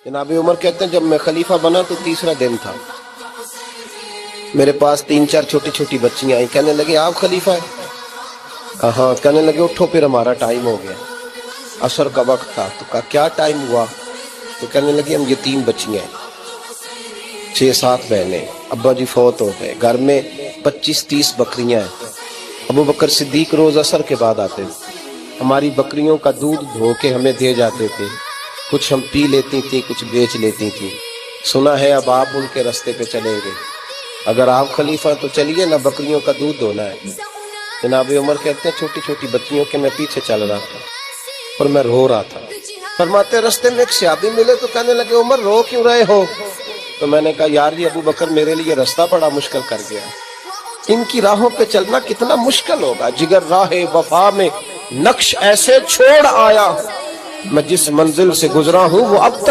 जनाब उमर कहते हैं जब मैं खलीफा बना तो तीसरा दिन था, मेरे पास 3-4 छोटी छोटी बच्चियां आई, कहने लगे आप खलीफा है? हाँ। कहने लगे उठो फिर हमारा टाइम हो गया, असर का वक्त था। तो कहा क्या टाइम हुआ? तो कहने लगे हम ये 3 बच्चियां हैं, 6-7 बहनें, अब्बा जी फौत हो गए, घर में 25-30 बकरियां हैं। अबू बकर सिद्दीक रोज असर के बाद आते थे, हमारी बकरियों का दूध धो के हमें दे जाते थे, कुछ हम पी लेती थी, कुछ बेच लेती थी। सुना है अब आप उनके रास्ते पे चले गए, अगर आप खलीफा तो चलिए ना, बकरियों का दूध धोना है। जनाब उमर कहते हैं छोटी छोटी बच्चियों के मैं पीछे चल रहा था और मैं रो रहा था। फरमाते रास्ते में एक सहाबी मिले तो कहने लगे उमर रो क्यों रहे हो? तो मैंने कहा यार ये अबू बकर मेरे लिए रास्ता बड़ा मुश्किल कर गया, इनकी राहों पे चलना कितना मुश्किल होगा। जिगर राहे वफा में नक्श ऐसे छोड़ आया, मैं जिस मंजिल से गुजरा हूं वो अब तक